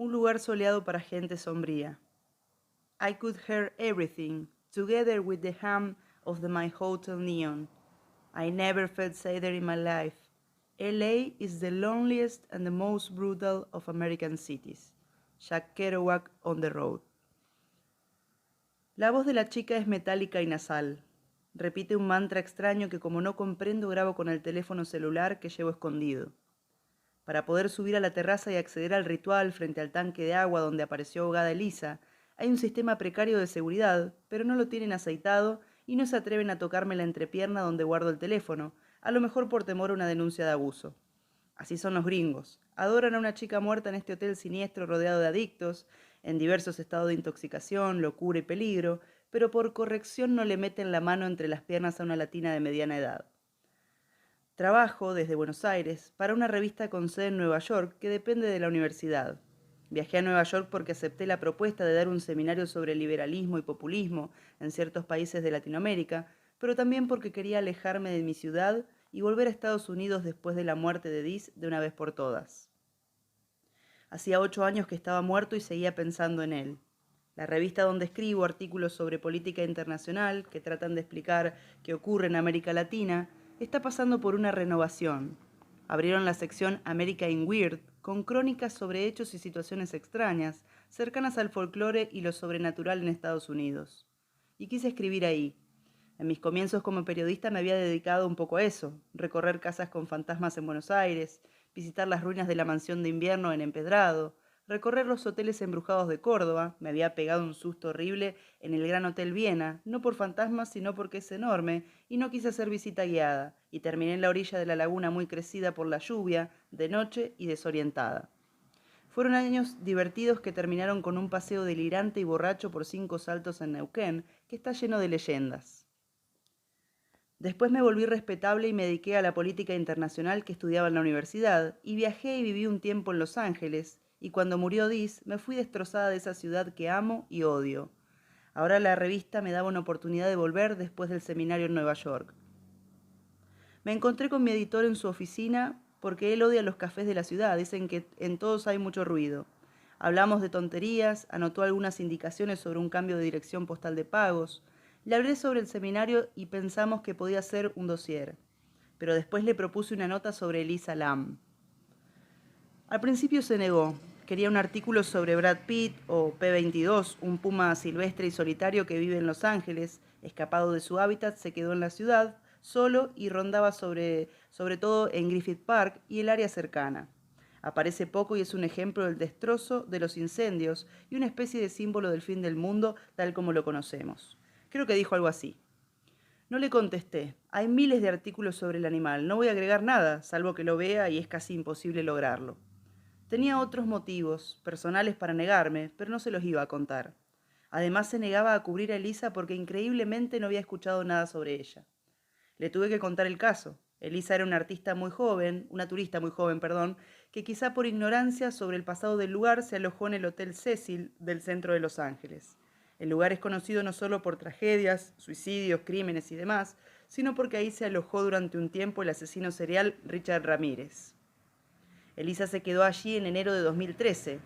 Un lugar soleado para gente sombría. I could hear everything, together with the hum of my hotel neon. I never felt sadder in my life. LA is the loneliest and the most brutal of American cities. Jack Kerouac on the road. La voz de la chica es metálica y nasal. Repite un mantra extraño que como no comprendo grabo con el teléfono celular que llevo escondido. Para poder subir a la terraza y acceder al ritual frente al tanque de agua donde apareció ahogada Elisa, hay un sistema precario de seguridad, pero no lo tienen aceitado y no se atreven a tocarme la entrepierna donde guardo el teléfono, a lo mejor por temor a una denuncia de abuso. Así son los gringos. Adoran a una chica muerta en este hotel siniestro rodeado de adictos, en diversos estados de intoxicación, locura y peligro, pero por corrección no le meten la mano entre las piernas a una latina de mediana edad. Trabajo desde Buenos Aires para una revista con sede en Nueva York que depende de la universidad. Viajé a Nueva York porque acepté la propuesta de dar un seminario sobre liberalismo y populismo en ciertos países de Latinoamérica, pero también porque quería alejarme de mi ciudad y volver a Estados Unidos después de la muerte de Diz de una vez por todas. Hacía 8 años que estaba muerto y seguía pensando en él. La revista donde escribo artículos sobre política internacional que tratan de explicar qué ocurre en América Latina está pasando por una renovación. Abrieron la sección America in Weird con crónicas sobre hechos y situaciones extrañas, cercanas al folclore y lo sobrenatural en Estados Unidos. Y quise escribir ahí. En mis comienzos como periodista me había dedicado un poco a eso, recorrer casas con fantasmas en Buenos Aires, visitar las ruinas de la mansión de invierno en Empedrado, recorrer los hoteles embrujados de Córdoba. Me había pegado un susto horrible en el Gran Hotel Viena, no por fantasmas, sino porque es enorme, y no quise hacer visita guiada, y terminé en la orilla de la laguna muy crecida por la lluvia, de noche y desorientada. Fueron años divertidos que terminaron con un paseo delirante y borracho por 5 saltos en Neuquén, que está lleno de leyendas. Después me volví respetable y me dediqué a la política internacional que estudiaba en la universidad, y viajé y viví un tiempo en Los Ángeles, y cuando murió Diz me fui destrozada de esa ciudad que amo y odio. Ahora la revista me daba una oportunidad de volver después del seminario en Nueva York. Me encontré con mi editor en su oficina porque él odia los cafés de la ciudad, dicen que en todos hay mucho ruido. Hablamos de tonterías, anotó algunas indicaciones sobre un cambio de dirección postal de pagos. Le hablé sobre el seminario y pensamos que podía ser un dossier, pero después le propuse una nota sobre Elisa Lam. Al principio se negó. Quería un artículo sobre Brad Pitt o P-22, un puma silvestre y solitario que vive en Los Ángeles. Escapado de su hábitat, se quedó en la ciudad, solo, y rondaba sobre todo en Griffith Park y el área cercana. Aparece poco y es un ejemplo del destrozo, de los incendios y una especie de símbolo del fin del mundo tal como lo conocemos. Creo que dijo algo así. No le contesté. Hay miles de artículos sobre el animal. No voy a agregar nada, salvo que lo vea y es casi imposible lograrlo. Tenía otros motivos personales para negarme, pero no se los iba a contar. Además se negaba a cubrir a Elisa porque increíblemente no había escuchado nada sobre ella. Le tuve que contar el caso. Elisa era una turista muy joven, que quizá por ignorancia sobre el pasado del lugar se alojó en el Hotel Cecil del centro de Los Ángeles. El lugar es conocido no solo por tragedias, suicidios, crímenes y demás, sino porque ahí se alojó durante un tiempo el asesino serial Richard Ramírez. Elisa se quedó allí en enero de 2013.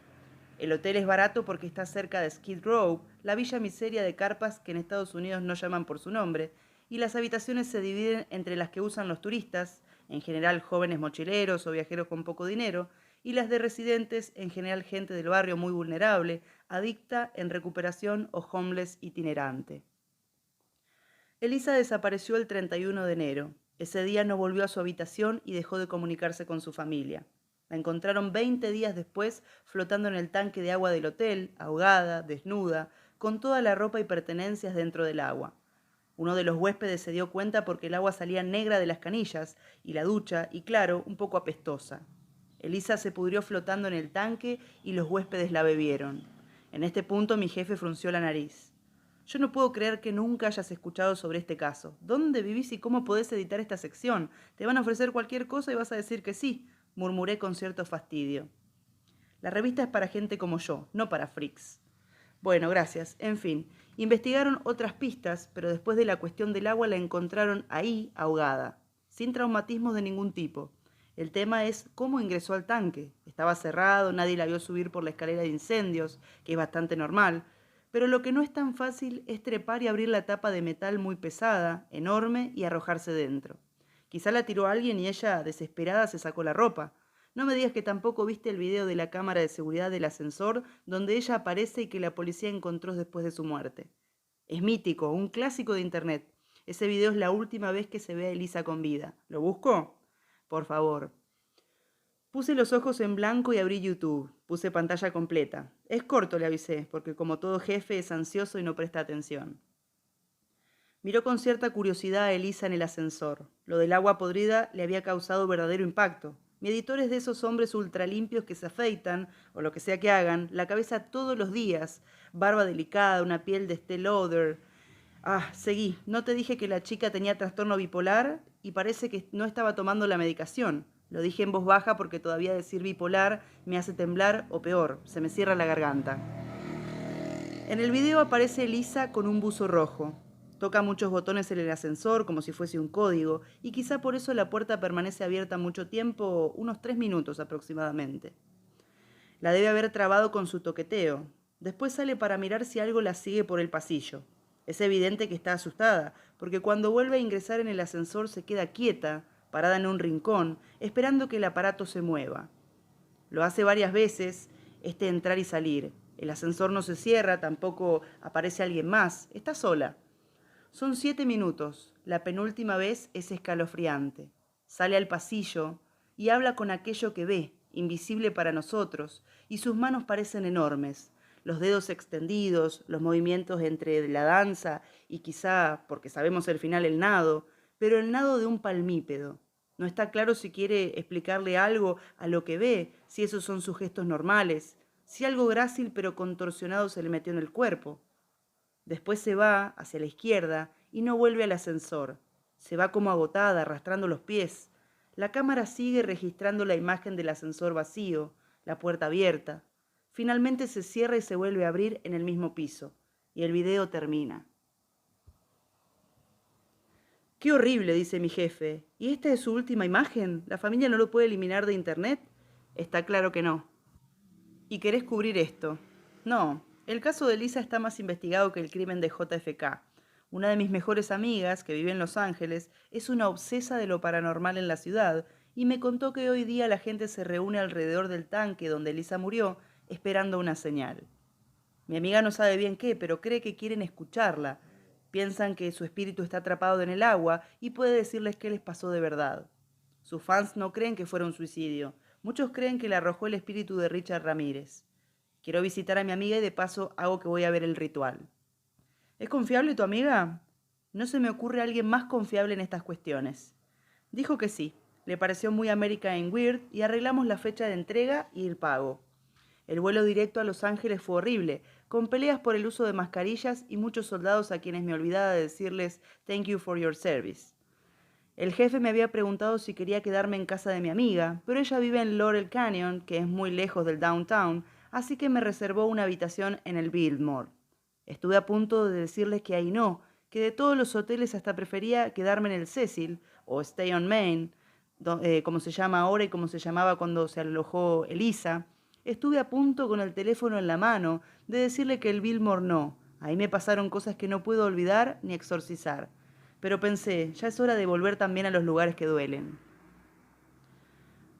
El hotel es barato porque está cerca de Skid Row, la villa miseria de carpas que en Estados Unidos no llaman por su nombre, y las habitaciones se dividen entre las que usan los turistas, en general jóvenes mochileros o viajeros con poco dinero, y las de residentes, en general gente del barrio muy vulnerable, adicta, en recuperación o homeless itinerante. Elisa desapareció el 31 de enero. Ese día no volvió a su habitación y dejó de comunicarse con su familia. La encontraron 20 días después flotando en el tanque de agua del hotel, ahogada, desnuda, con toda la ropa y pertenencias dentro del agua. Uno de los huéspedes se dio cuenta porque el agua salía negra de las canillas y la ducha, y claro, un poco apestosa. Elisa se pudrió flotando en el tanque y los huéspedes la bebieron. En este punto mi jefe frunció la nariz. Yo no puedo creer que nunca hayas escuchado sobre este caso. ¿Dónde vivís y cómo podés editar esta sección? Te van a ofrecer cualquier cosa y vas a decir que sí, murmuré con cierto fastidio. La revista es para gente como yo, no para freaks. Bueno, gracias. En fin, investigaron otras pistas, pero después de la cuestión del agua la encontraron ahí, ahogada, sin traumatismos de ningún tipo. El tema es cómo ingresó al tanque. Estaba cerrado, nadie la vio subir por la escalera de incendios, que es bastante normal. Pero lo que no es tan fácil es trepar y abrir la tapa de metal muy pesada, enorme, y arrojarse dentro. Quizá la tiró alguien y ella, desesperada, se sacó la ropa. No me digas que tampoco viste el video de la cámara de seguridad del ascensor donde ella aparece y que la policía encontró después de su muerte. Es mítico, un clásico de internet. Ese video es la última vez que se ve a Elisa con vida. ¿Lo busco? Por favor. Puse los ojos en blanco y abrí YouTube. Puse pantalla completa. Es corto, le avisé, porque como todo jefe es ansioso y no presta atención. Miró con cierta curiosidad a Elisa en el ascensor. Lo del agua podrida le había causado verdadero impacto. Mi editor es de esos hombres ultralimpios que se afeitan, o lo que sea que hagan, la cabeza todos los días. Barba delicada, una piel de Estée Lauder. Ah, seguí. ¿No te dije que la chica tenía trastorno bipolar? Y parece que no estaba tomando la medicación. Lo dije en voz baja porque todavía decir bipolar me hace temblar o peor, se me cierra la garganta. En el video aparece Elisa con un buzo rojo. Toca muchos botones en el ascensor como si fuese un código y quizá por eso la puerta permanece abierta mucho tiempo, unos 3 minutos aproximadamente. La debe haber trabado con su toqueteo. Después sale para mirar si algo la sigue por el pasillo. Es evidente que está asustada, porque cuando vuelve a ingresar en el ascensor se queda quieta, parada en un rincón, esperando que el aparato se mueva. Lo hace varias veces, entrar y salir. El ascensor no se cierra, tampoco aparece alguien más, está sola. Son 7 minutos, la penúltima vez es escalofriante. Sale al pasillo y habla con aquello que ve, invisible para nosotros, y sus manos parecen enormes. Los dedos extendidos, los movimientos entre la danza y quizá, porque sabemos el final, el nado, pero el nado de un palmípedo. No está claro si quiere explicarle algo a lo que ve, si esos son sus gestos normales, si algo grácil pero contorsionado se le metió en el cuerpo. Después se va hacia la izquierda y no vuelve al ascensor. Se va como agotada, arrastrando los pies. La cámara sigue registrando la imagen del ascensor vacío, la puerta abierta. Finalmente se cierra y se vuelve a abrir en el mismo piso. Y el video termina. ¡Qué horrible!, dice mi jefe. ¿Y esta es su última imagen? ¿La familia no lo puede eliminar de internet? Está claro que no. ¿Y querés cubrir esto? No, el caso de Lisa está más investigado que el crimen de JFK. Una de mis mejores amigas, que vive en Los Ángeles, es una obsesa de lo paranormal en la ciudad y me contó que hoy día la gente se reúne alrededor del tanque donde Lisa murió, esperando una señal. Mi amiga no sabe bien qué, pero cree que quieren escucharla. Piensan que su espíritu está atrapado en el agua y puede decirles qué les pasó de verdad. Sus fans no creen que fuera un suicidio. Muchos creen que le arrojó el espíritu de Richard Ramírez. Quiero visitar a mi amiga y de paso hago que voy a ver el ritual. ¿Es confiable tu amiga? No se me ocurre alguien más confiable en estas cuestiones. Dijo que sí. Le pareció muy American Weird y arreglamos la fecha de entrega y el pago. El vuelo directo a Los Ángeles fue horrible, con peleas por el uso de mascarillas y muchos soldados a quienes me olvidaba de decirles "Thank you for your service". El jefe me había preguntado si quería quedarme en casa de mi amiga, pero ella vive en Laurel Canyon, que es muy lejos del downtown, así que me reservó una habitación en el Biltmore. Estuve a punto de decirles que ahí no, que de todos los hoteles hasta prefería quedarme en el Cecil, o Stay on Main, como se llama ahora y como se llamaba cuando se alojó Elisa. Estuve a punto con el teléfono en la mano de decirle que el Biltmore no. Ahí me pasaron cosas que no puedo olvidar ni exorcizar. Pero pensé, ya es hora de volver también a los lugares que duelen.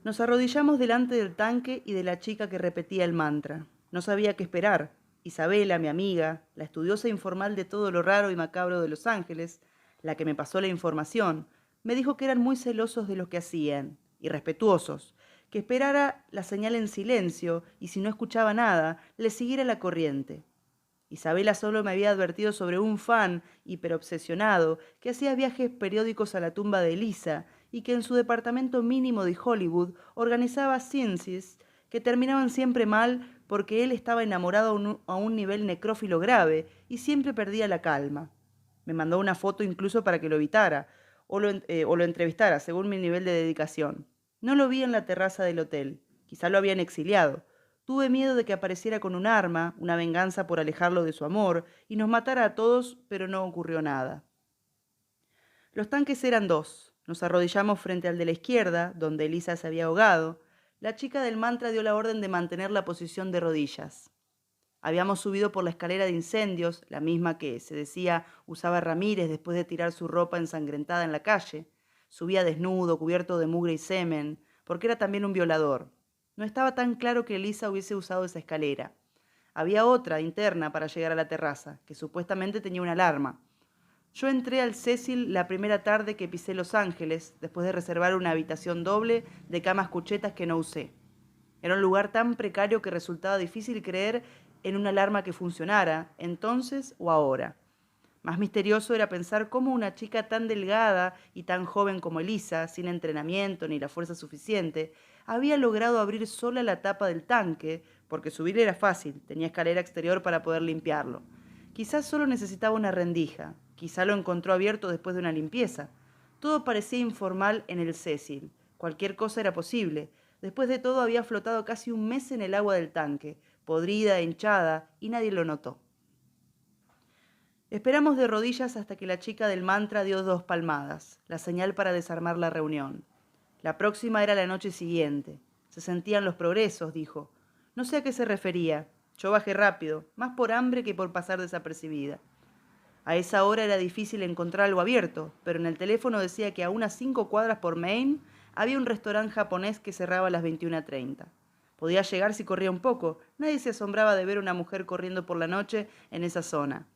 Nos arrodillamos delante del tanque y de la chica que repetía el mantra. No sabía qué esperar. Isabela, mi amiga, la estudiosa informal de todo lo raro y macabro de Los Ángeles, la que me pasó la información, me dijo que eran muy celosos de lo que hacían, y respetuosos, que esperara la señal en silencio y si no escuchaba nada, le siguiera la corriente. Isabela solo me había advertido sobre un fan hiperobsesionado que hacía viajes periódicos a la tumba de Elisa y que en su departamento mínimo de Hollywood organizaba seances que terminaban siempre mal porque él estaba enamorado a un nivel necrófilo grave y siempre perdía la calma. Me mandó una foto incluso para que lo evitara o lo entrevistara según mi nivel de dedicación. No lo vi en la terraza del hotel. Quizá lo habían exiliado. Tuve miedo de que apareciera con un arma, una venganza por alejarlo de su amor, y nos matara a todos, pero no ocurrió nada. Los tanques eran 2. Nos arrodillamos frente al de la izquierda, donde Elisa se había ahogado. La chica del mantra dio la orden de mantener la posición de rodillas. Habíamos subido por la escalera de incendios, la misma que, se decía, usaba Ramírez después de tirar su ropa ensangrentada en la calle. Subía desnudo, cubierto de mugre y semen, porque era también un violador. No estaba tan claro que Elisa hubiese usado esa escalera. Había otra, interna, para llegar a la terraza, que supuestamente tenía una alarma. Yo entré al Cecil la primera tarde que pisé Los Ángeles, después de reservar una habitación doble de camas cuchetas que no usé. Era un lugar tan precario que resultaba difícil creer en una alarma que funcionara, entonces o ahora. Más misterioso era pensar cómo una chica tan delgada y tan joven como Elisa, sin entrenamiento ni la fuerza suficiente, había logrado abrir sola la tapa del tanque, porque subir era fácil, tenía escalera exterior para poder limpiarlo. Quizás solo necesitaba una rendija, quizá lo encontró abierto después de una limpieza. Todo parecía informal en el Cecil. Cualquier cosa era posible. Después de todo había flotado casi un mes en el agua del tanque, podrida, hinchada, y nadie lo notó. Esperamos de rodillas hasta que la chica del mantra dio 2 palmadas, la señal para desarmar la reunión. La próxima era la noche siguiente. Se sentían los progresos, dijo. No sé a qué se refería. Yo bajé rápido, más por hambre que por pasar desapercibida. A esa hora era difícil encontrar algo abierto, pero en el teléfono decía que a unas 5 cuadras por Main había un restaurante japonés que cerraba a las 21:30. Podía llegar si corría un poco. Nadie se asombraba de ver a una mujer corriendo por la noche en esa zona.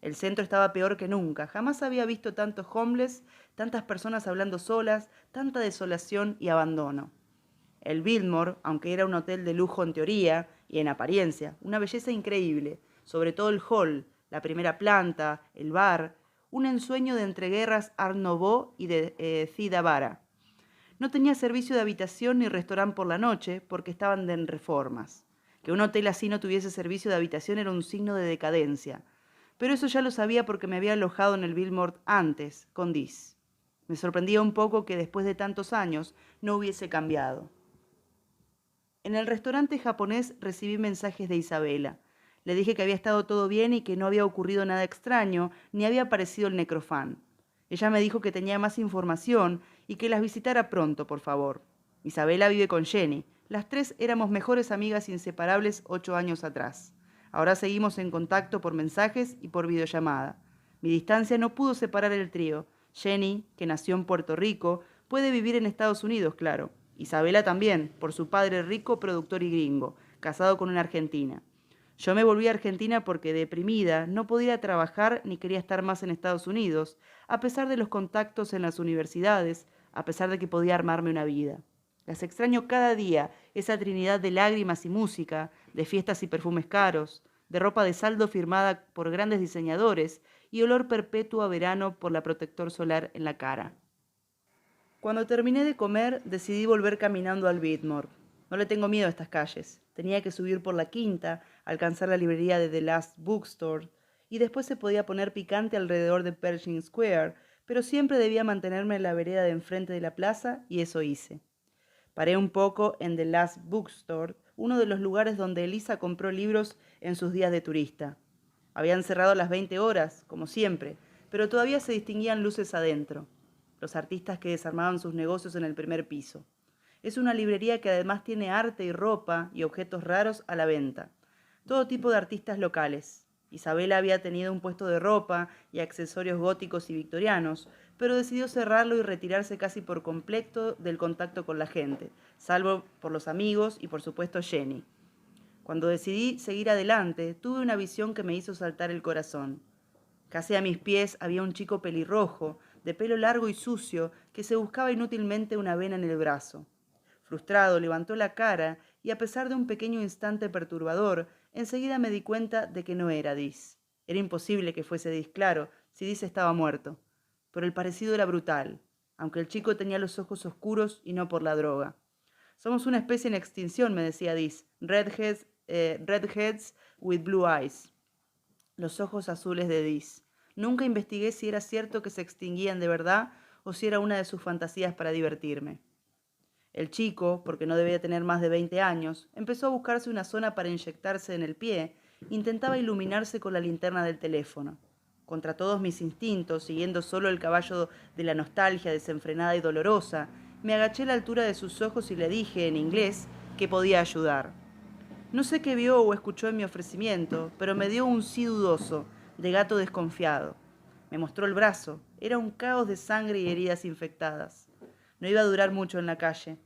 El centro estaba peor que nunca. Jamás había visto tantos homeless, tantas personas hablando solas, tanta desolación y abandono. El Biltmore, aunque era un hotel de lujo en teoría y en apariencia, una belleza increíble, sobre todo el hall, la primera planta, el bar, un ensueño de entreguerras Art Nouveau y de Cida Vara. No tenía servicio de habitación ni restaurante por la noche porque estaban en reformas. Que un hotel así no tuviese servicio de habitación era un signo de decadencia. Pero eso ya lo sabía porque me había alojado en el Biltmore antes, con Diz. Me sorprendía un poco que después de tantos años no hubiese cambiado. En el restaurante japonés recibí mensajes de Isabela. Le dije que había estado todo bien y que no había ocurrido nada extraño, ni había aparecido el necrofán. Ella me dijo que tenía más información y que las visitara pronto, por favor. Isabela vive con Jenny. Las 3 éramos mejores amigas inseparables 8 años atrás. Ahora seguimos en contacto por mensajes y por videollamada. Mi distancia no pudo separar el trío. Jenny, que nació en Puerto Rico, puede vivir en Estados Unidos, claro. Isabela también, por su padre rico, productor y gringo, casado con una argentina. Yo me volví a Argentina porque, deprimida, no podía trabajar ni quería estar más en Estados Unidos, a pesar de los contactos en las universidades, a pesar de que podía armarme una vida. Las extraño cada día, esa trinidad de lágrimas y música, de fiestas y perfumes caros, de ropa de saldo firmada por grandes diseñadores y olor perpetuo a verano por la protector solar en la cara. Cuando terminé de comer, decidí volver caminando al Biltmore. No le tengo miedo a estas calles. Tenía que subir por la quinta, alcanzar la librería de The Last Bookstore, y después se podía poner picante alrededor de Pershing Square, pero siempre debía mantenerme en la vereda de enfrente de la plaza, y eso hice. Paré un poco en The Last Bookstore, uno de los lugares donde Elisa compró libros en sus días de turista. Habían cerrado a las 20 horas, como siempre, pero todavía se distinguían luces adentro. Los artistas que desarmaban sus negocios en el primer piso. Es una librería que además tiene arte y ropa y objetos raros a la venta. Todo tipo de artistas locales. Isabela había tenido un puesto de ropa y accesorios góticos y victorianos, pero decidió cerrarlo y retirarse casi por completo del contacto con la gente, salvo por los amigos y por supuesto Jenny. Cuando decidí seguir adelante, tuve una visión que me hizo saltar el corazón. Casi a mis pies había un chico pelirrojo, de pelo largo y sucio, que se buscaba inútilmente una vena en el brazo. Frustrado, levantó la cara y, a pesar de un pequeño instante perturbador, enseguida me di cuenta de que no era Diz. Era imposible que fuese Diz, claro, si Diz estaba muerto. Pero el parecido era brutal, aunque el chico tenía los ojos oscuros y no por la droga. Somos una especie en extinción, me decía Diz. Redheads with blue eyes. Los ojos azules de Diz. Nunca investigué si era cierto que se extinguían de verdad o si era una de sus fantasías para divertirme. El chico, porque no debía tener más de 20 años, empezó a buscarse una zona para inyectarse en el pie. Intentaba iluminarse con la linterna del teléfono. Contra todos mis instintos, siguiendo solo el caballo de la nostalgia desenfrenada y dolorosa, me agaché a la altura de sus ojos y le dije, en inglés, que podía ayudar. No sé qué vio o escuchó en mi ofrecimiento, pero me dio un sí dudoso, de gato desconfiado. Me mostró el brazo. Era un caos de sangre y heridas infectadas. No iba a durar mucho en la calle.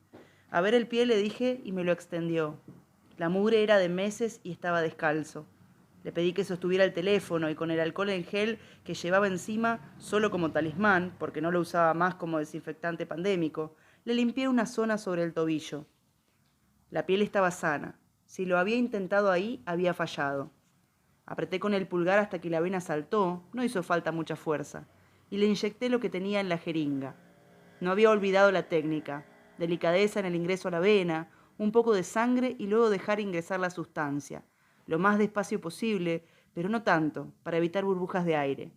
A ver el pie, le dije, y me lo extendió. La mugre era de meses y estaba descalzo. Le pedí que sostuviera el teléfono y con el alcohol en gel que llevaba encima, solo como talismán, porque no lo usaba más como desinfectante pandémico, le limpié una zona sobre el tobillo. La piel estaba sana. Si lo había intentado ahí, había fallado. Apreté con el pulgar hasta que la vena saltó, no hizo falta mucha fuerza, y le inyecté lo que tenía en la jeringa. No había olvidado la técnica, delicadeza en el ingreso a la vena, un poco de sangre y luego dejar ingresar la sustancia, lo más despacio posible, pero no tanto, para evitar burbujas de aire.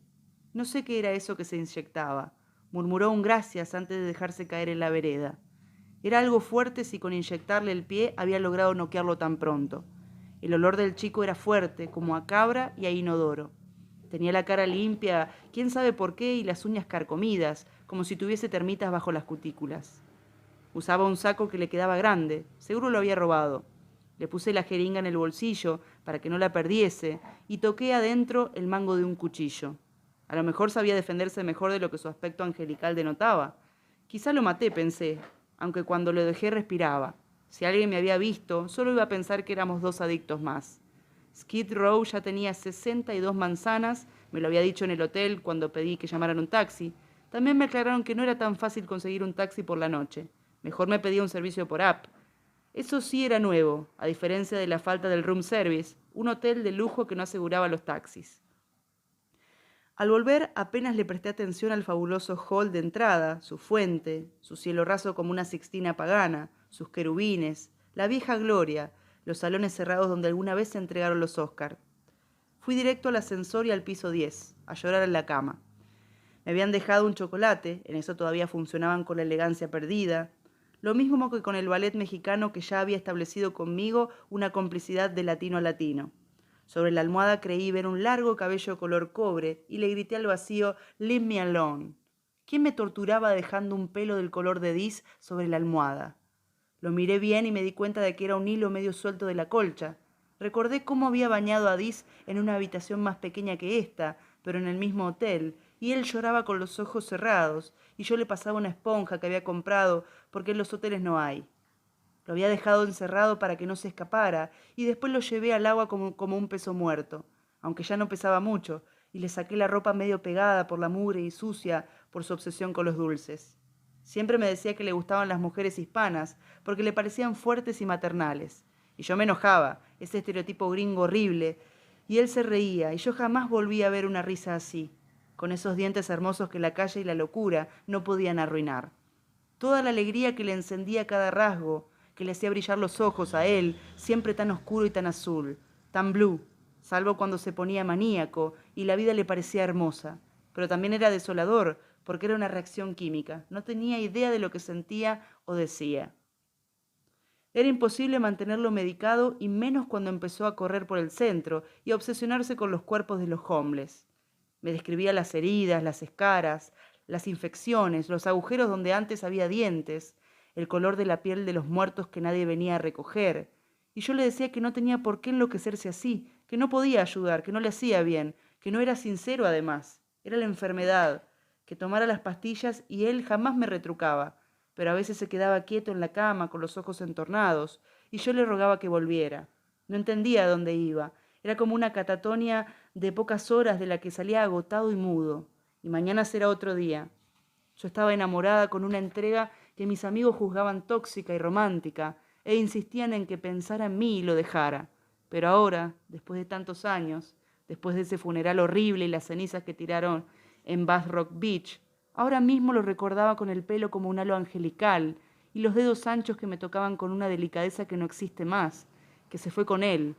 No sé qué era eso que se inyectaba. Murmuró un gracias antes de dejarse caer en la vereda. Era algo fuerte si con inyectarle el pie había logrado noquearlo tan pronto. El olor del chico era fuerte, como a cabra y a inodoro. Tenía la cara limpia, quién sabe por qué, y las uñas carcomidas, como si tuviese termitas bajo las cutículas. Usaba un saco que le quedaba grande, seguro lo había robado. Le puse la jeringa en el bolsillo para que no la perdiese y toqué adentro el mango de un cuchillo. A lo mejor sabía defenderse mejor de lo que su aspecto angelical denotaba. Quizá lo maté, pensé, aunque cuando lo dejé respiraba. Si alguien me había visto, solo iba a pensar que éramos dos adictos más. Skid Row ya tenía 62 manzanas, me lo había dicho en el hotel cuando pedí que llamaran un taxi. También me aclararon que no era tan fácil conseguir un taxi por la noche. Mejor me pedía un servicio por app. Eso sí era nuevo, a diferencia de la falta del room service, un hotel de lujo que no aseguraba los taxis. Al volver apenas le presté atención al fabuloso hall de entrada, su fuente, su cielo raso como una sixtina pagana, sus querubines, la vieja gloria, los salones cerrados donde alguna vez se entregaron los Oscar. Fui directo al ascensor y al piso 10, a llorar en la cama. Me habían dejado un chocolate, en eso todavía funcionaban con la elegancia perdida, lo mismo que con el ballet mexicano que ya había establecido conmigo una complicidad de latino a latino. Sobre la almohada creí ver un largo cabello color cobre y le grité al vacío, «Leave me alone». ¿Quién me torturaba dejando un pelo del color de Diz sobre la almohada? Lo miré bien y me di cuenta de que era un hilo medio suelto de la colcha. Recordé cómo había bañado a Diz en una habitación más pequeña que esta, pero en el mismo hotel, y él lloraba con los ojos cerrados, y yo le pasaba una esponja que había comprado, porque en los hoteles no hay. Lo había dejado encerrado para que no se escapara, y después lo llevé al agua como un peso muerto, aunque ya no pesaba mucho, y le saqué la ropa medio pegada por la mugre y sucia por su obsesión con los dulces. Siempre me decía que le gustaban las mujeres hispanas, porque le parecían fuertes y maternales. Y yo me enojaba, ese estereotipo gringo horrible, y él se reía, y yo jamás volví a ver una risa así, con esos dientes hermosos que la calle y la locura no podían arruinar. Toda la alegría que le encendía cada rasgo, que le hacía brillar los ojos a él, siempre tan oscuro y tan azul, tan blue, salvo cuando se ponía maníaco y la vida le parecía hermosa. Pero también era desolador, porque era una reacción química. No tenía idea de lo que sentía o decía. Era imposible mantenerlo medicado y menos cuando empezó a correr por el centro y a obsesionarse con los cuerpos de los homeless. Me describía las heridas, las escaras, las infecciones, los agujeros donde antes había dientes, el color de la piel de los muertos que nadie venía a recoger. Y yo le decía que no tenía por qué enloquecerse así, que no podía ayudar, que no le hacía bien, que no era sincero además. Era la enfermedad, que tomara las pastillas y él jamás me retrucaba, pero a veces se quedaba quieto en la cama con los ojos entornados, y yo le rogaba que volviera. No entendía a dónde iba. Era como una catatonia de pocas horas de la que salía agotado y mudo. Y mañana será otro día. Yo estaba enamorada con una entrega que mis amigos juzgaban tóxica y romántica, e insistían en que pensara en mí y lo dejara. Pero ahora, después de tantos años, después de ese funeral horrible y las cenizas que tiraron en Bath Rock Beach, ahora mismo lo recordaba con el pelo como un halo angelical y los dedos anchos que me tocaban con una delicadeza que no existe más, que se fue con él,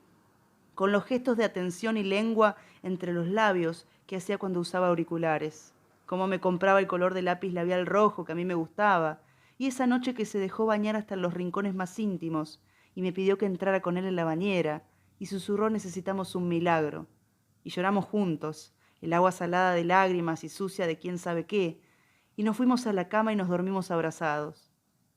con los gestos de atención y lengua entre los labios que hacía cuando usaba auriculares, cómo me compraba el color de lápiz labial rojo que a mí me gustaba, y esa noche que se dejó bañar hasta en los rincones más íntimos y me pidió que entrara con él en la bañera y susurró necesitamos un milagro. Y lloramos juntos, el agua salada de lágrimas y sucia de quién sabe qué, y nos fuimos a la cama y nos dormimos abrazados.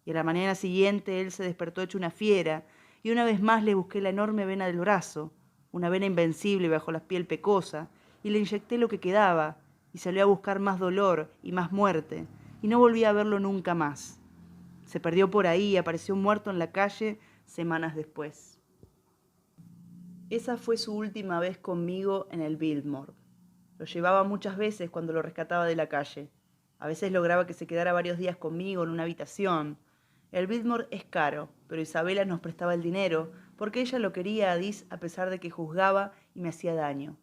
Y a la mañana siguiente él se despertó hecho una fiera, y una vez más le busqué la enorme vena del brazo, una vena invencible bajo la piel pecosa, y le inyecté lo que quedaba, y salió a buscar más dolor y más muerte, y no volví a verlo nunca más. Se perdió por ahí y apareció muerto en la calle semanas después. Esa fue su última vez conmigo en el Biltmore. Lo llevaba muchas veces cuando lo rescataba de la calle. A veces lograba que se quedara varios días conmigo en una habitación. El Biltmore es caro, pero Isabela nos prestaba el dinero porque ella lo quería a Dis a pesar de que juzgaba y me hacía daño.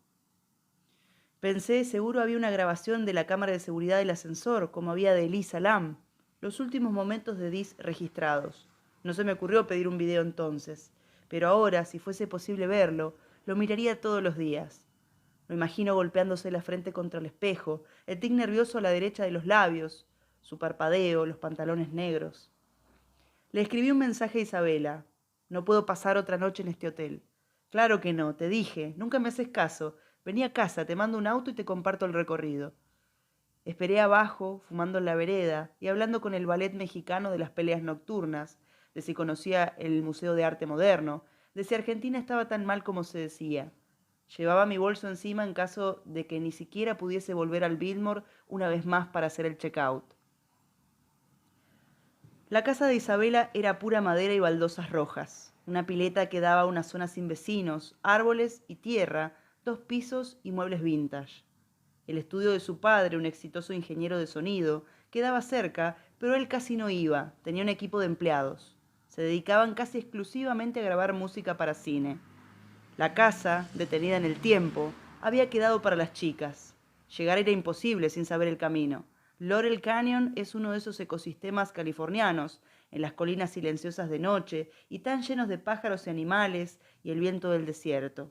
Pensé, seguro había una grabación de la cámara de seguridad del ascensor, como había de Elisa Lam. Los últimos momentos de Dis registrados. No se me ocurrió pedir un video entonces, pero ahora, si fuese posible verlo, lo miraría todos los días. Lo imagino golpeándose la frente contra el espejo, el tic nervioso a la derecha de los labios, su parpadeo, los pantalones negros. Le escribí un mensaje a Isabela. No puedo pasar otra noche en este hotel. Claro que no, te dije, nunca me haces caso. Vení a casa, te mando un auto y te comparto el recorrido. Esperé abajo, fumando en la vereda y hablando con el ballet mexicano de las peleas nocturnas, de si conocía el Museo de Arte Moderno, de si Argentina estaba tan mal como se decía. Llevaba mi bolso encima en caso de que ni siquiera pudiese volver al Biltmore una vez más para hacer el check-out. La casa de Isabela era pura madera y baldosas rojas, una pileta que daba a una zona sin vecinos, árboles y tierra, 2 pisos y muebles vintage. El estudio de su padre, un exitoso ingeniero de sonido, quedaba cerca, pero él casi no iba, tenía un equipo de empleados. Se dedicaban casi exclusivamente a grabar música para cine. La casa, detenida en el tiempo, había quedado para las chicas. Llegar era imposible sin saber el camino. Laurel Canyon es uno de esos ecosistemas californianos, en las colinas silenciosas de noche y tan llenos de pájaros y animales y el viento del desierto.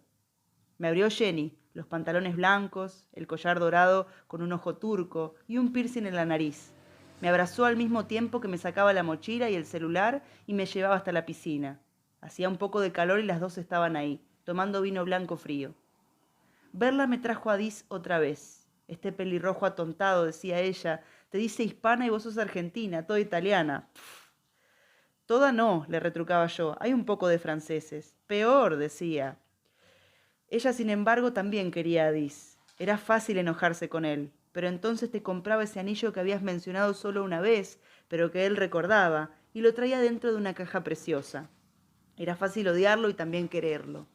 Me abrió Jenny, los pantalones blancos, el collar dorado con un ojo turco y un piercing en la nariz. Me abrazó al mismo tiempo que me sacaba la mochila y el celular y me llevaba hasta la piscina. Hacía un poco de calor y las dos estaban ahí, tomando vino blanco frío. Verla me trajo a Dis otra vez. Este pelirrojo atontado, decía ella, te dice hispana y vos sos argentina, toda italiana. Pff. Toda no, le retrucaba yo, hay un poco de franceses. Peor, decía. Ella, sin embargo, también quería a Dis. Era fácil enojarse con él, pero entonces te compraba ese anillo que habías mencionado solo una vez, pero que él recordaba, y lo traía dentro de una caja preciosa. Era fácil odiarlo y también quererlo.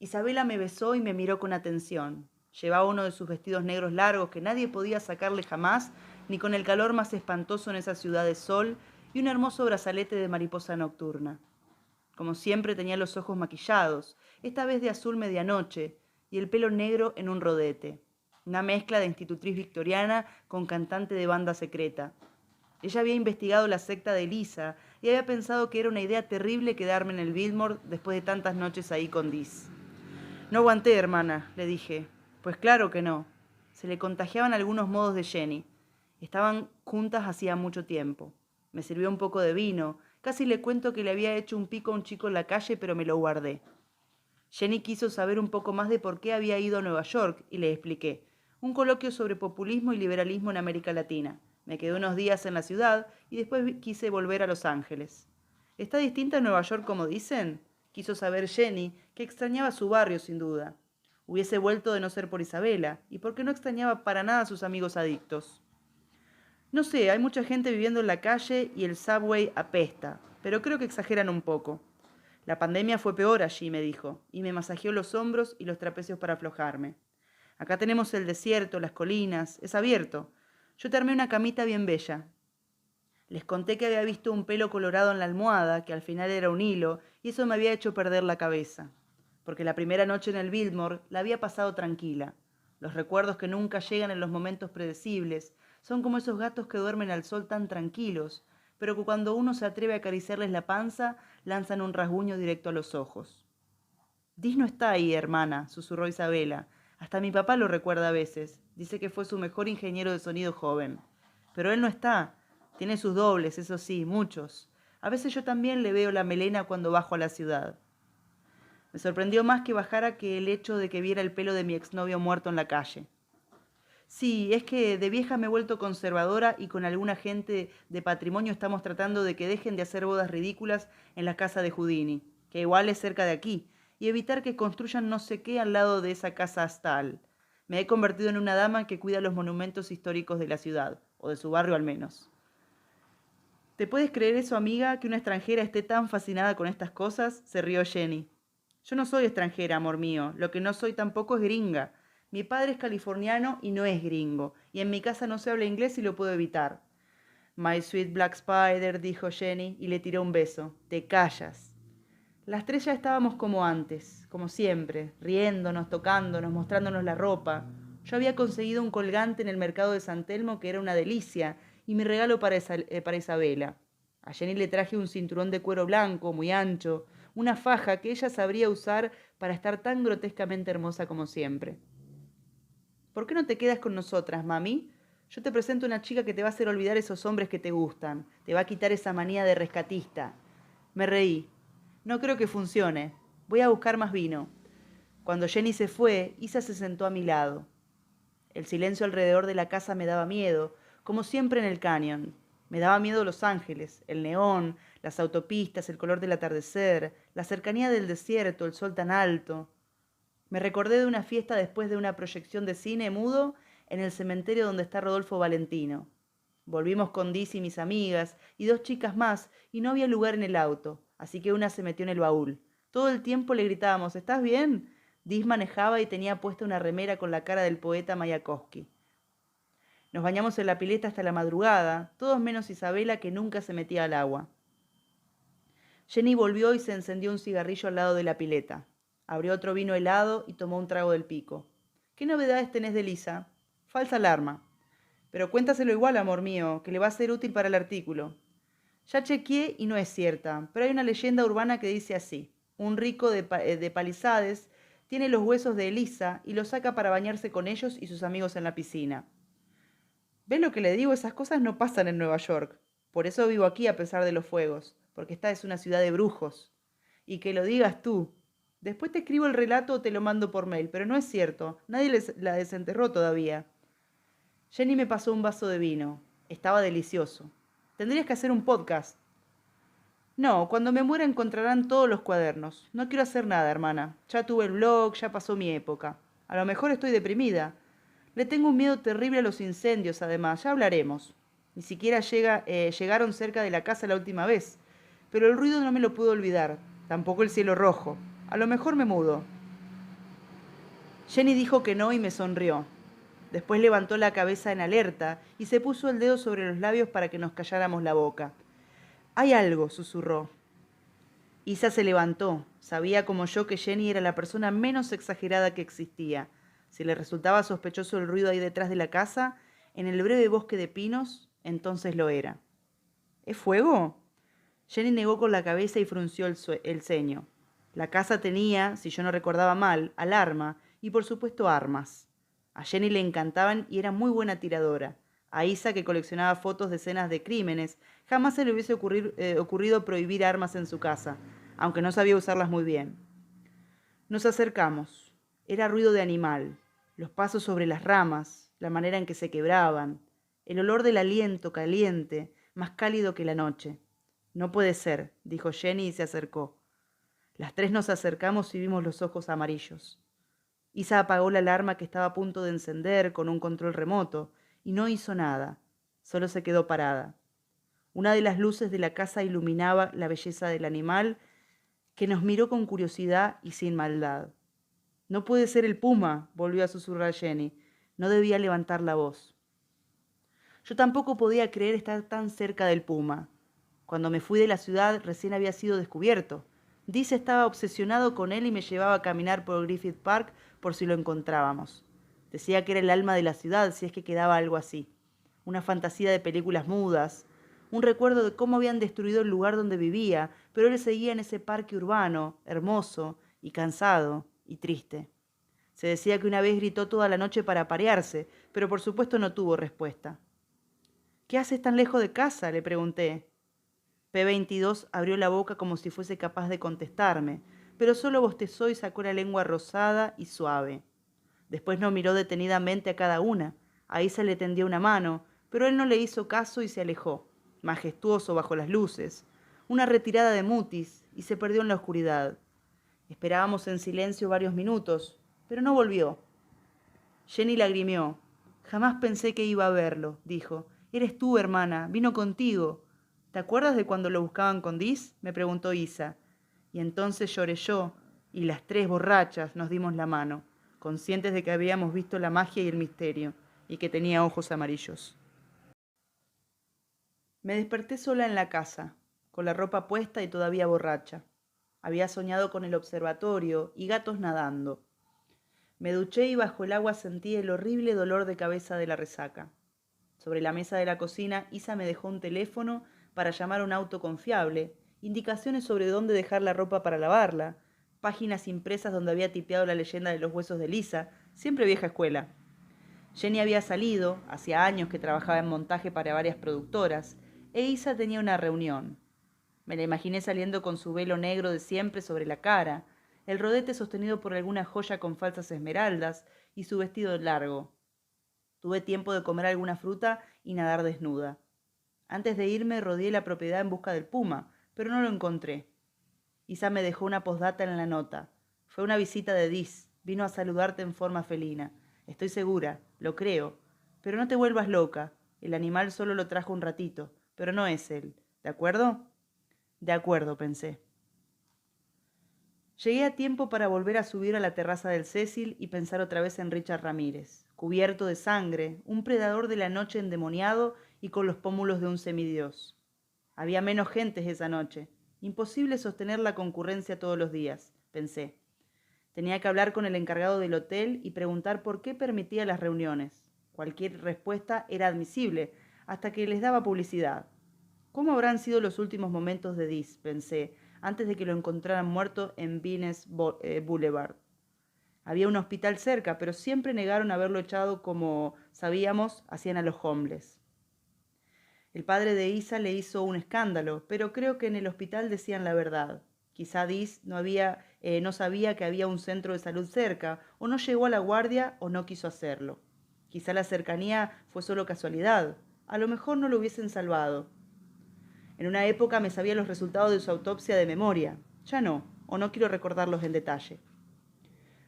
Isabela me besó y me miró con atención. Llevaba uno de sus vestidos negros largos que nadie podía sacarle jamás, ni con el calor más espantoso en esa ciudad de sol, y un hermoso brazalete de mariposa nocturna. Como siempre tenía los ojos maquillados, esta vez de azul medianoche, y el pelo negro en un rodete. Una mezcla de institutriz victoriana con cantante de banda secreta. Ella había investigado la secta de Elisa y había pensado que era una idea terrible quedarme en el Biltmore después de tantas noches ahí con Dis. No aguanté, hermana, le dije. Pues claro que no. Se le contagiaban algunos modos de Jenny. Estaban juntas hacía mucho tiempo. Me sirvió un poco de vino. Casi le cuento que le había hecho un pico a un chico en la calle, pero me lo guardé. Jenny quiso saber un poco más de por qué había ido a Nueva York y le expliqué. Un coloquio sobre populismo y liberalismo en América Latina. Me quedé unos días en la ciudad y después quise volver a Los Ángeles. ¿Está distinta a Nueva York como dicen? Quiso saber Jenny, que extrañaba su barrio sin duda. Hubiese vuelto de no ser por Isabela, y porque no extrañaba para nada a sus amigos adictos. No sé, hay mucha gente viviendo en la calle y el subway apesta, pero creo que exageran un poco. La pandemia fue peor allí, me dijo, y me masajeó los hombros y los trapecios para aflojarme. Acá tenemos el desierto, las colinas, es abierto. Yo te armé una camita bien bella. Les conté que había visto un pelo colorado en la almohada, que al final era un hilo, y eso me había hecho perder la cabeza. Porque la primera noche en el Biltmore la había pasado tranquila. Los recuerdos que nunca llegan en los momentos predecibles son como esos gatos que duermen al sol tan tranquilos, pero que cuando uno se atreve a acariciarles la panza, lanzan un rasguño directo a los ojos. Dis no está ahí, hermana, susurró Isabela. Hasta mi papá lo recuerda a veces. Dice que fue su mejor ingeniero de sonido joven. Pero él no está. Tiene sus dobles, eso sí, muchos. A veces yo también le veo la melena cuando bajo a la ciudad. Me sorprendió más que bajara que el hecho de que viera el pelo de mi exnovio muerto en la calle. Sí, es que de vieja me he vuelto conservadora y con alguna gente de patrimonio estamos tratando de que dejen de hacer bodas ridículas en la casa de Houdini, que igual es cerca de aquí, y evitar que construyan no sé qué al lado de esa casa hostal. Me he convertido en una dama que cuida los monumentos históricos de la ciudad, o de su barrio al menos. ¿Te puedes creer eso, amiga, que una extranjera esté tan fascinada con estas cosas? Se rió Jenny. Yo no soy extranjera, amor mío. Lo que no soy tampoco es gringa. Mi padre es californiano y no es gringo. Y en mi casa no se habla inglés y lo puedo evitar. My sweet black spider, dijo Jenny y le tiró un beso. Te callas. Las tres ya estábamos como antes, como siempre, riéndonos, tocándonos, mostrándonos la ropa. Yo había conseguido un colgante en el mercado de San Telmo que era una delicia y mi regalo para Isabela. A Jenny le traje un cinturón de cuero blanco, muy ancho, una faja que ella sabría usar para estar tan grotescamente hermosa como siempre. ¿Por qué no te quedas con nosotras, mami? Yo te presento una chica que te va a hacer olvidar esos hombres que te gustan, te va a quitar esa manía de rescatista. Me reí. No creo que funcione. Voy a buscar más vino. Cuando Jenny se fue, Isa se sentó a mi lado. El silencio alrededor de la casa me daba miedo, como siempre en el cañón. Me daba miedo Los Ángeles, el neón, las autopistas, el color del atardecer, la cercanía del desierto, el sol tan alto. Me recordé de una fiesta después de una proyección de cine mudo en el cementerio donde está Rodolfo Valentino. Volvimos con Diz y mis amigas y dos chicas más y no había lugar en el auto, así que una se metió en el baúl. Todo el tiempo le gritábamos, ¿estás bien? Diz manejaba y tenía puesta una remera con la cara del poeta Mayakovsky. Nos bañamos en la pileta hasta la madrugada, todos menos Isabela que nunca se metía al agua. Jenny volvió y se encendió un cigarrillo al lado de la pileta. Abrió otro vino helado y tomó un trago del pico. ¿Qué novedades tenés de Lisa? Falsa alarma. Pero cuéntaselo igual, amor mío, que le va a ser útil para el artículo. Ya chequeé y no es cierta, pero hay una leyenda urbana que dice así. Un rico de Palisades tiene los huesos de Elisa y los saca para bañarse con ellos y sus amigos en la piscina. ¿Ves lo que le digo? Esas cosas no pasan en Nueva York. Por eso vivo aquí a pesar de los fuegos, porque esta es una ciudad de brujos. Y que lo digas tú. Después te escribo el relato o te lo mando por mail, pero no es cierto. Nadie la desenterró todavía. Jenny me pasó un vaso de vino. Estaba delicioso. Tendrías que hacer un podcast. No, cuando me muera encontrarán todos los cuadernos. No quiero hacer nada, hermana. Ya tuve el blog, ya pasó mi época. A lo mejor estoy deprimida. Le tengo un miedo terrible a los incendios, además. Ya hablaremos. Ni siquiera llegaron cerca de la casa la última vez. Pero el ruido no me lo puedo olvidar. Tampoco el cielo rojo. A lo mejor me mudo. Jenny dijo que no y me sonrió. Después levantó la cabeza en alerta y se puso el dedo sobre los labios para que nos calláramos la boca. Hay algo, susurró. Isa se levantó. Sabía como yo que Jenny era la persona menos exagerada que existía. Si le resultaba sospechoso el ruido ahí detrás de la casa, en el breve bosque de pinos, entonces lo era. ¿Es fuego? Jenny negó con la cabeza y frunció el ceño. La casa tenía, si yo no recordaba mal, alarma y por supuesto armas. A Jenny le encantaban y era muy buena tiradora. A Isa, que coleccionaba fotos de escenas de crímenes, jamás se le hubiese ocurrido prohibir armas en su casa, aunque no sabía usarlas muy bien. Nos acercamos. Era ruido de animal, los pasos sobre las ramas, la manera en que se quebraban, el olor del aliento caliente, más cálido que la noche. No puede ser, dijo Jenny y se acercó. Las tres nos acercamos y vimos los ojos amarillos. Isa apagó la alarma que estaba a punto de encender con un control remoto y no hizo nada, solo se quedó parada. Una de las luces de la casa iluminaba la belleza del animal que nos miró con curiosidad y sin maldad. No puede ser el puma, volvió a susurrar Jenny. No debía levantar la voz. Yo tampoco podía creer estar tan cerca del puma. Cuando me fui de la ciudad recién había sido descubierto. Dice estaba obsesionado con él y me llevaba a caminar por Griffith Park por si lo encontrábamos. Decía que era el alma de la ciudad, si es que quedaba algo así. Una fantasía de películas mudas, un recuerdo de cómo habían destruido el lugar donde vivía, pero él seguía en ese parque urbano, hermoso y cansado y triste. Se decía que una vez gritó toda la noche para aparearse, pero por supuesto no tuvo respuesta. ¿Qué haces tan lejos de casa?, le pregunté. P22 abrió la boca como si fuese capaz de contestarme, pero solo bostezó y sacó la lengua rosada y suave. Después no miró detenidamente a cada una. A Isa le tendió una mano, pero él no le hizo caso y se alejó, majestuoso bajo las luces. Una retirada de mutis, y se perdió en la oscuridad. Esperábamos en silencio varios minutos, pero no volvió. Jenny lagrimió. Jamás pensé que iba a verlo, dijo. Eres tú, hermana, vino contigo. ¿Te acuerdas de cuando lo buscaban con Dis? Me preguntó Isa. Y entonces lloré yo, y las tres borrachas nos dimos la mano, conscientes de que habíamos visto la magia y el misterio, y que tenía ojos amarillos. Me desperté sola en la casa, con la ropa puesta y todavía borracha. Había soñado con el observatorio y gatos nadando. Me duché y bajo el agua sentí el horrible dolor de cabeza de la resaca. Sobre la mesa de la cocina, Isa me dejó un teléfono para llamar a un auto confiable, indicaciones sobre dónde dejar la ropa para lavarla, páginas impresas donde había tipeado la leyenda de los huesos de Lisa, siempre vieja escuela. Jenny había salido, hacía años que trabajaba en montaje para varias productoras, e Isa tenía una reunión. Me la imaginé saliendo con su velo negro de siempre sobre la cara, el rodete sostenido por alguna joya con falsas esmeraldas y su vestido largo. Tuve tiempo de comer alguna fruta y nadar desnuda. Antes de irme rodeé la propiedad en busca del puma, pero no lo encontré. Isa me dejó una postdata en la nota. Fue una visita de Dis. Vino a saludarte en forma felina. Estoy segura, lo creo. Pero no te vuelvas loca. El animal solo lo trajo un ratito, pero no es él. ¿De acuerdo? De acuerdo, pensé. Llegué a tiempo para volver a subir a la terraza del Cecil y pensar otra vez en Richard Ramírez, cubierto de sangre, un predador de la noche endemoniado y con los pómulos de un semidios. Había menos gentes esa noche. Imposible sostener la concurrencia todos los días, pensé. Tenía que hablar con el encargado del hotel y preguntar por qué permitía las reuniones. Cualquier respuesta era admisible, hasta que les daba publicidad. ¿Cómo habrán sido los últimos momentos de Dis? Pensé, antes de que lo encontraran muerto en Vines Boulevard. Había un hospital cerca, pero siempre negaron haberlo echado como, sabíamos, hacían a los hombres. El padre de Isa le hizo un escándalo, pero creo que en el hospital decían la verdad. Quizá Dis no sabía que había un centro de salud cerca, o no llegó a la guardia o no quiso hacerlo. Quizá la cercanía fue solo casualidad. A lo mejor no lo hubiesen salvado. En una época me sabía los resultados de su autopsia de memoria. Ya no, o no quiero recordarlos en detalle.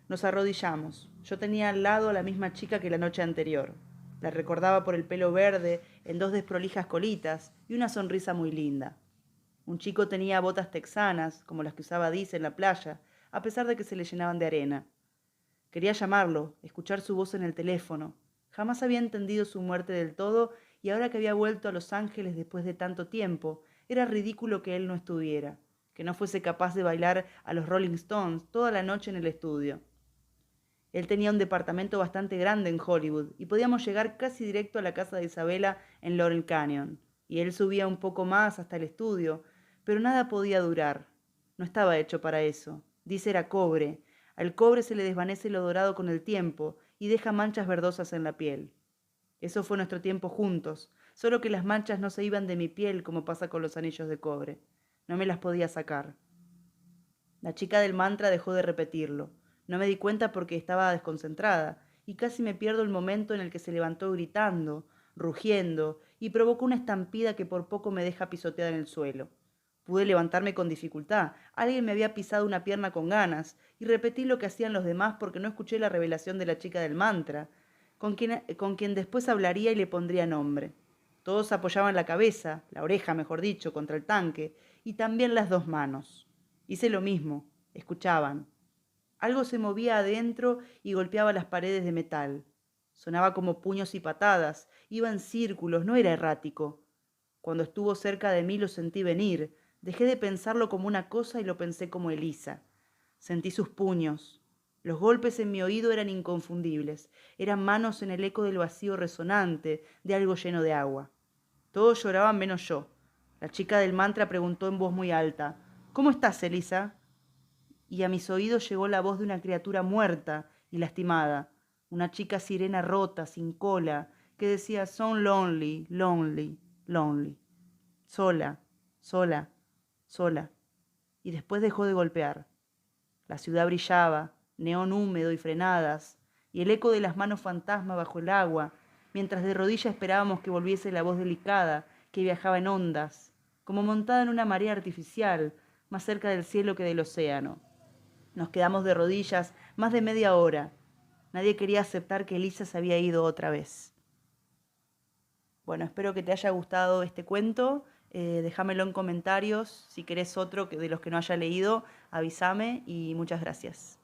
Nos arrodillamos. Yo tenía al lado a la misma chica que la noche anterior. La recordaba por el pelo verde, en dos desprolijas colitas y una sonrisa muy linda. Un chico tenía botas texanas, como las que usaba Dis en la playa, a pesar de que se le llenaban de arena. Quería llamarlo, escuchar su voz en el teléfono. Jamás había entendido su muerte del todo y ahora que había vuelto a Los Ángeles después de tanto tiempo, era ridículo que él no estuviera, que no fuese capaz de bailar a los Rolling Stones toda la noche en el estudio. Él tenía un departamento bastante grande en Hollywood y podíamos llegar casi directo a la casa de Isabela en Laurel Canyon. Y él subía un poco más hasta el estudio, pero nada podía durar. No estaba hecho para eso. Dice era cobre. Al cobre se le desvanece lo dorado con el tiempo y deja manchas verdosas en la piel. Eso fue nuestro tiempo juntos, solo que las manchas no se iban de mi piel como pasa con los anillos de cobre. No me las podía sacar. La chica del mantra dejó de repetirlo. No me di cuenta porque estaba desconcentrada, y casi me pierdo el momento en el que se levantó gritando, rugiendo, y provocó una estampida que por poco me deja pisoteada en el suelo. Pude levantarme con dificultad. Alguien me había pisado una pierna con ganas, y repetí lo que hacían los demás porque no escuché la revelación de la chica del mantra, con quien después hablaría y le pondría nombre. Todos apoyaban la cabeza, la oreja, mejor dicho, contra el tanque, y también las dos manos. Hice lo mismo. Escuchaban. Algo se movía adentro y golpeaba las paredes de metal. Sonaba como puños y patadas. Iba en círculos, no era errático. Cuando estuvo cerca de mí lo sentí venir. Dejé de pensarlo como una cosa y lo pensé como Elisa. Sentí sus puños. Los golpes en mi oído eran inconfundibles. Eran manos en el eco del vacío resonante de algo lleno de agua. Todos lloraban menos yo. La chica del mantra preguntó en voz muy alta: ¿Cómo estás, Elisa? Y a mis oídos llegó la voz de una criatura muerta y lastimada, una chica sirena rota, sin cola, que decía so lonely, lonely, lonely, sola, sola, sola, y después dejó de golpear. La ciudad brillaba, neón húmedo y frenadas, y el eco de las manos fantasma bajo el agua, mientras de rodillas esperábamos que volviese la voz delicada que viajaba en ondas, como montada en una marea artificial, más cerca del cielo que del océano. Nos quedamos de rodillas más de media hora. Nadie quería aceptar que Elisa se había ido otra vez. Bueno, espero que te haya gustado este cuento. Déjamelo en comentarios. Si querés otro de los que no haya leído, avísame y muchas gracias.